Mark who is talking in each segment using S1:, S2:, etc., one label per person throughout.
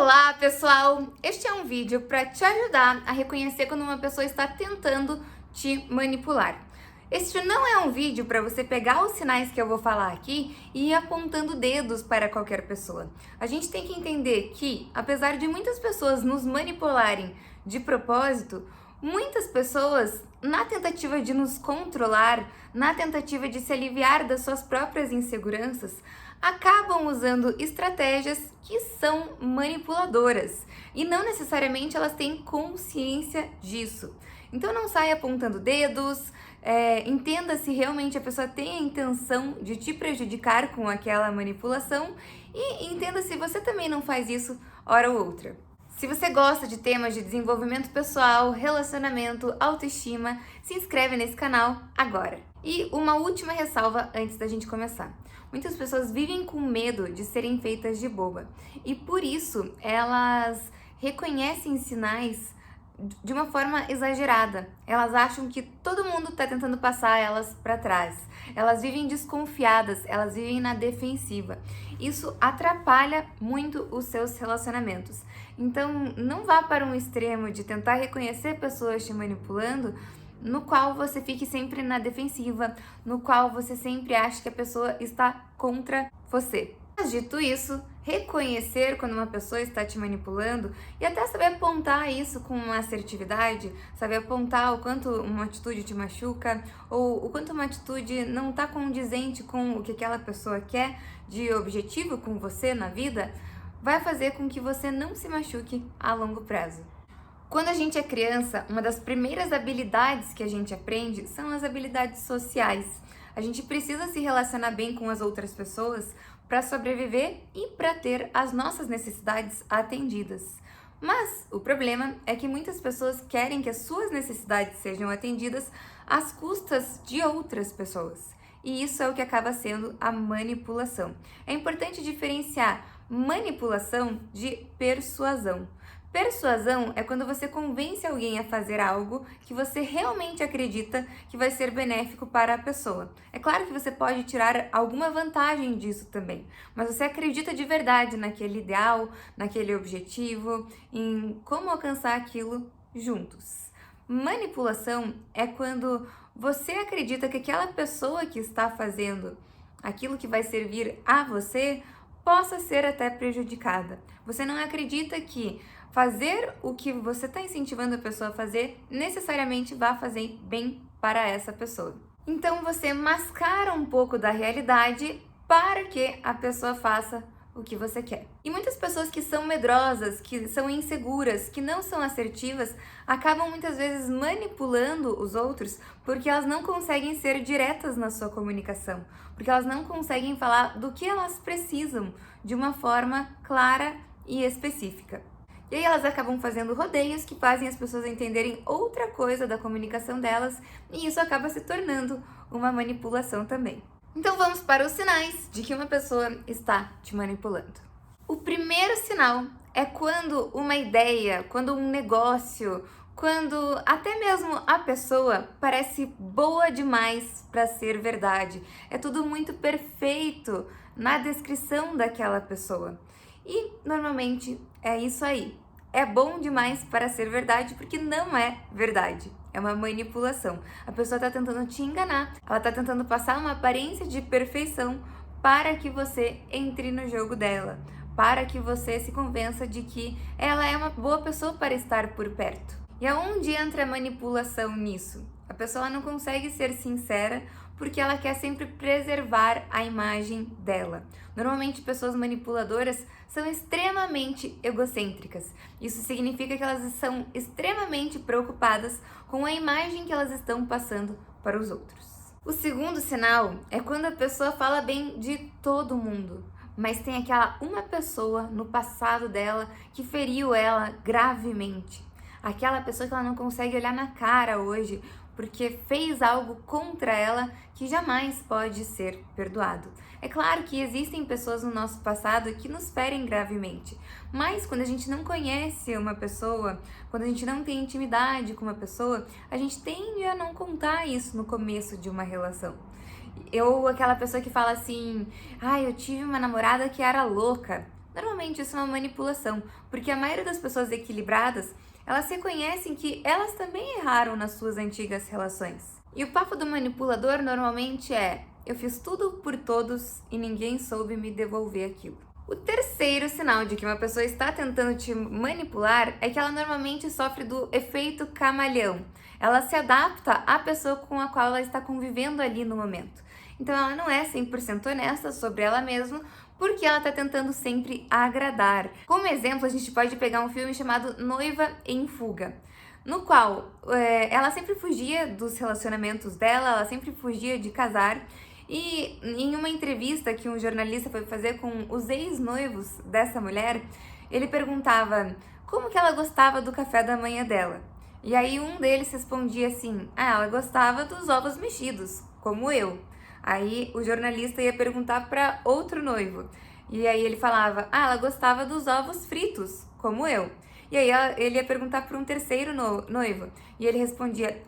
S1: Olá, pessoal! Este é um vídeo para te ajudar a reconhecer quando uma pessoa está tentando te manipular. Este não é um vídeo para você pegar os sinais que eu vou falar aqui e ir apontando dedos para qualquer pessoa. A gente tem que entender que, apesar de muitas pessoas nos manipularem de propósito, muitas pessoas, na tentativa de nos controlar, na tentativa de se aliviar das suas próprias inseguranças, acabam usando estratégias que são manipuladoras e não necessariamente elas têm consciência disso. Então não saia apontando dedos, entenda se realmente a pessoa tem a intenção de te prejudicar com aquela manipulação e entenda se você também não faz isso hora ou outra. Se você gosta de temas de desenvolvimento pessoal, relacionamento, autoestima, se inscreve nesse canal agora. E uma última ressalva antes da gente começar. Muitas pessoas vivem com medo de serem feitas de boba e por isso elas reconhecem sinais de uma forma exagerada. Elas acham que todo mundo está tentando passar elas para trás. Elas vivem desconfiadas, elas vivem na defensiva. Isso atrapalha muito os seus relacionamentos. Então, não vá para um extremo de tentar reconhecer pessoas te manipulando, no qual você fique sempre na defensiva, no qual você sempre acha que a pessoa está contra você. Mas dito isso, reconhecer quando uma pessoa está te manipulando e até saber apontar isso com uma assertividade, saber apontar o quanto uma atitude te machuca ou o quanto uma atitude não está condizente com o que aquela pessoa quer de objetivo com você na vida, vai fazer com que você não se machuque a longo prazo. Quando a gente é criança, uma das primeiras habilidades que a gente aprende são as habilidades sociais. A gente precisa se relacionar bem com as outras pessoas para sobreviver e para ter as nossas necessidades atendidas. Mas o problema é que muitas pessoas querem que as suas necessidades sejam atendidas às custas de outras pessoas. E isso é o que acaba sendo a manipulação. É importante diferenciar manipulação de persuasão. Persuasão é quando você convence alguém a fazer algo que você realmente acredita que vai ser benéfico para a pessoa. É claro que você pode tirar alguma vantagem disso também, mas você acredita de verdade naquele ideal, naquele objetivo, em como alcançar aquilo juntos. Manipulação é quando você acredita que aquela pessoa que está fazendo aquilo que vai servir a você possa ser até prejudicada. Você não acredita que fazer o que você está incentivando a pessoa a fazer necessariamente vai fazer bem para essa pessoa. Então você mascara um pouco da realidade para que a pessoa faça o que você quer. E muitas pessoas que são medrosas, que são inseguras, que não são assertivas, acabam muitas vezes manipulando os outros porque elas não conseguem ser diretas na sua comunicação, porque elas não conseguem falar do que elas precisam de uma forma clara e específica. E aí elas acabam fazendo rodeios que fazem as pessoas entenderem outra coisa da comunicação delas e isso acaba se tornando uma manipulação também. Então vamos para os sinais de que uma pessoa está te manipulando. O primeiro sinal é quando uma ideia, quando um negócio, quando até mesmo a pessoa parece boa demais para ser verdade. É tudo muito perfeito na descrição daquela pessoa. E normalmente é isso aí. É bom demais para ser verdade porque não é verdade. É uma manipulação. A pessoa está tentando te enganar. Ela está tentando passar uma aparência de perfeição para que você entre no jogo dela, para que você se convença de que ela é uma boa pessoa para estar por perto. E aonde entra a manipulação nisso? A pessoa não consegue ser sincera porque ela quer sempre preservar a imagem dela. Normalmente, pessoas manipuladoras são extremamente egocêntricas. Isso significa que elas são extremamente preocupadas com a imagem que elas estão passando para os outros. O segundo sinal é quando a pessoa fala bem de todo mundo, mas tem aquela uma pessoa no passado dela que feriu ela gravemente. Aquela pessoa que ela não consegue olhar na cara hoje porque fez algo contra ela que jamais pode ser perdoado. É claro que existem pessoas no nosso passado que nos ferem gravemente, mas quando a gente não conhece uma pessoa, quando a gente não tem intimidade com uma pessoa, a gente tende a não contar isso no começo de uma relação. Aquela pessoa que fala assim, eu tive uma namorada que era louca. Normalmente isso é uma manipulação, porque a maioria das pessoas equilibradas, elas reconhecem que elas também erraram nas suas antigas relações. E o papo do manipulador normalmente é: eu fiz tudo por todos e ninguém soube me devolver aquilo. O terceiro sinal de que uma pessoa está tentando te manipular é que ela normalmente sofre do efeito camaleão. Ela se adapta à pessoa com a qual ela está convivendo ali no momento. Então ela não é 100% honesta sobre ela mesma, porque ela está tentando sempre agradar. Como exemplo, a gente pode pegar um filme chamado Noiva em Fuga, no qual ela sempre fugia dos relacionamentos dela, ela sempre fugia de casar. E em uma entrevista que um jornalista foi fazer com os ex-noivos dessa mulher, ele perguntava como que ela gostava do café da manhã dela. E aí um deles respondia assim: ela gostava dos ovos mexidos, como eu. Aí o jornalista ia perguntar para outro noivo. E aí ele falava: ela gostava dos ovos fritos, como eu. E aí ele ia perguntar para um terceiro noivo. E ele respondia: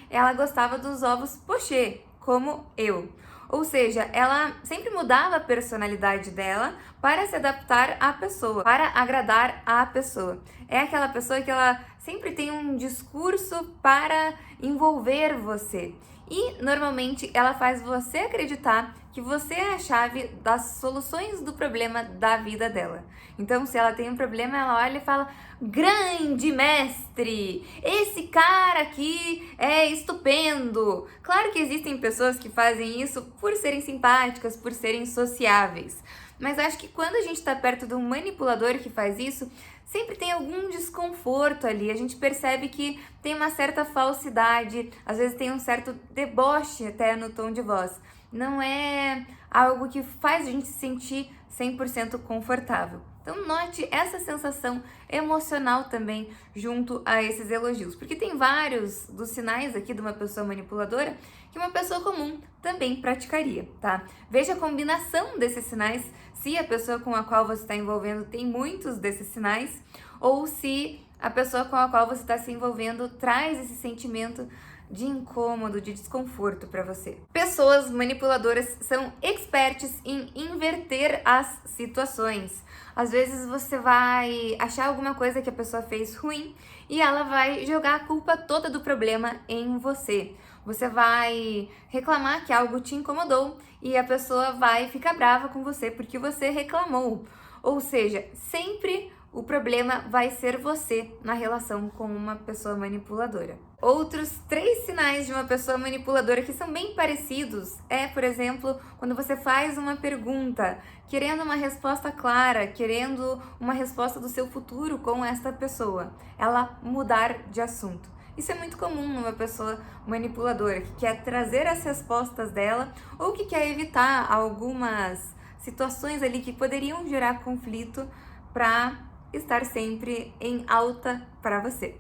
S1: ela gostava dos ovos pochê, como eu. Ou seja, ela sempre mudava a personalidade dela para se adaptar à pessoa, para agradar à pessoa. É aquela pessoa que ela sempre tem um discurso para envolver você. E normalmente ela faz você acreditar que você é a chave das soluções do problema da vida dela. Então, se ela tem um problema, ela olha e fala: grande mestre, esse cara aqui é estupendo. Claro que existem pessoas que fazem isso por serem simpáticas, por serem sociáveis. Mas acho que quando a gente está perto de um manipulador que faz isso, sempre tem algum desconforto ali. A gente percebe que tem uma certa falsidade, às vezes tem um certo deboche até no tom de voz. Não é algo que faz a gente se sentir 100% confortável. Então note essa sensação emocional também junto a esses elogios, porque tem vários dos sinais aqui de uma pessoa manipuladora que uma pessoa comum também praticaria, tá? Veja a combinação desses sinais, se a pessoa com a qual você está envolvendo tem muitos desses sinais, ou se a pessoa com a qual você está se envolvendo traz esse sentimento de incômodo, de desconforto para você. Pessoas manipuladoras são expertas em inverter as situações. Às vezes você vai achar alguma coisa que a pessoa fez ruim e ela vai jogar a culpa toda do problema em você. Você vai reclamar que algo te incomodou e a pessoa vai ficar brava com você porque você reclamou. Ou seja, sempre o problema vai ser você na relação com uma pessoa manipuladora. Outros 3 sinais de uma pessoa manipuladora que são bem parecidos é, por exemplo, quando você faz uma pergunta, querendo uma resposta clara, querendo uma resposta do seu futuro com essa pessoa, ela mudar de assunto. Isso é muito comum numa pessoa manipuladora, que quer trazer as respostas dela ou que quer evitar algumas situações ali que poderiam gerar conflito para estar sempre em alta para você.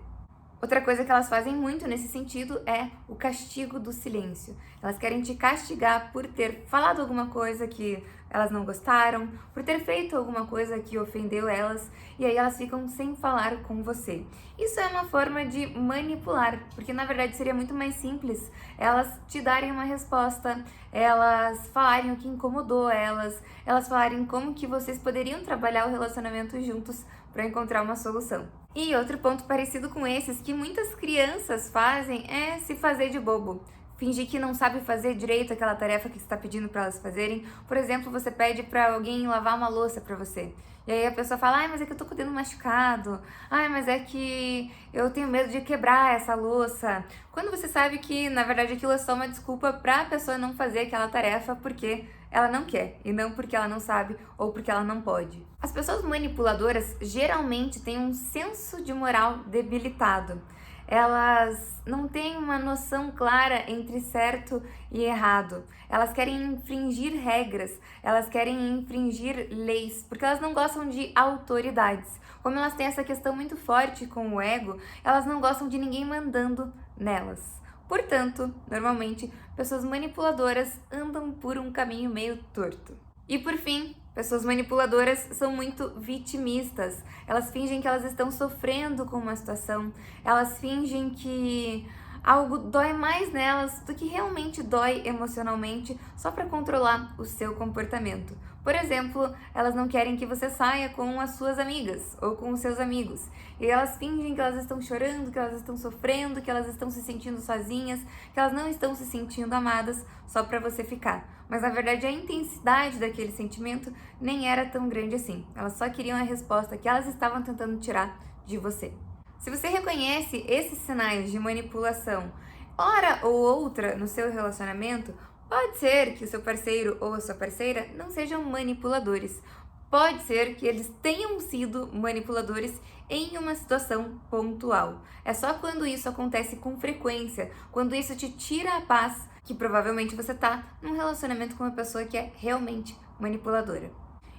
S1: Outra coisa que elas fazem muito nesse sentido é o castigo do silêncio. Elas querem te castigar por ter falado alguma coisa que elas não gostaram, por ter feito alguma coisa que ofendeu elas, e aí elas ficam sem falar com você. Isso é uma forma de manipular, porque na verdade seria muito mais simples elas te darem uma resposta, elas falarem o que incomodou elas falarem como que vocês poderiam trabalhar o relacionamento juntos para encontrar uma solução. E outro ponto parecido com esses que muitas crianças fazem é se fazer de bobo. Fingir que não sabe fazer direito aquela tarefa que você está pedindo para elas fazerem. Por exemplo, você pede para alguém lavar uma louça para você. E aí a pessoa fala: mas é que eu tô com o dedo machucado. Mas é que eu tenho medo de quebrar essa louça. Quando você sabe que, na verdade, aquilo é só uma desculpa para a pessoa não fazer aquela tarefa porque ela não quer, e não porque ela não sabe ou porque ela não pode. As pessoas manipuladoras geralmente têm um senso de moral debilitado. Elas não têm uma noção clara entre certo e errado. Elas querem infringir regras, elas querem infringir leis, porque elas não gostam de autoridades. Como elas têm essa questão muito forte com o ego, elas não gostam de ninguém mandando nelas. Portanto, normalmente, pessoas manipuladoras andam por um caminho meio torto. E por fim, pessoas manipuladoras são muito vitimistas. Elas fingem que elas estão sofrendo com uma situação, elas fingem que algo dói mais nelas do que realmente dói emocionalmente, só para controlar o seu comportamento. Por exemplo, elas não querem que você saia com as suas amigas ou com os seus amigos. E elas fingem que elas estão chorando, que elas estão sofrendo, que elas estão se sentindo sozinhas, que elas não estão se sentindo amadas só para você ficar. Mas na verdade a intensidade daquele sentimento nem era tão grande assim. Elas só queriam a resposta que elas estavam tentando tirar de você. Se você reconhece esses sinais de manipulação, hora ou outra no seu relacionamento, pode ser que o seu parceiro ou a sua parceira não sejam manipuladores. Pode ser que eles tenham sido manipuladores em uma situação pontual. É só quando isso acontece com frequência, quando isso te tira a paz, que provavelmente você tá num relacionamento com uma pessoa que é realmente manipuladora.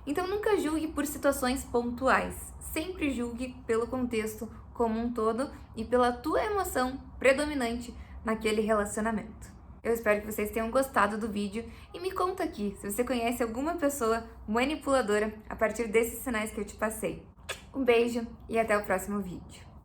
S1: Então nunca julgue por situações pontuais. Sempre julgue pelo contexto como um todo e pela tua emoção predominante naquele relacionamento. Eu espero que vocês tenham gostado do vídeo e me conta aqui se você conhece alguma pessoa manipuladora a partir desses sinais que eu te passei. Um beijo e até o próximo vídeo.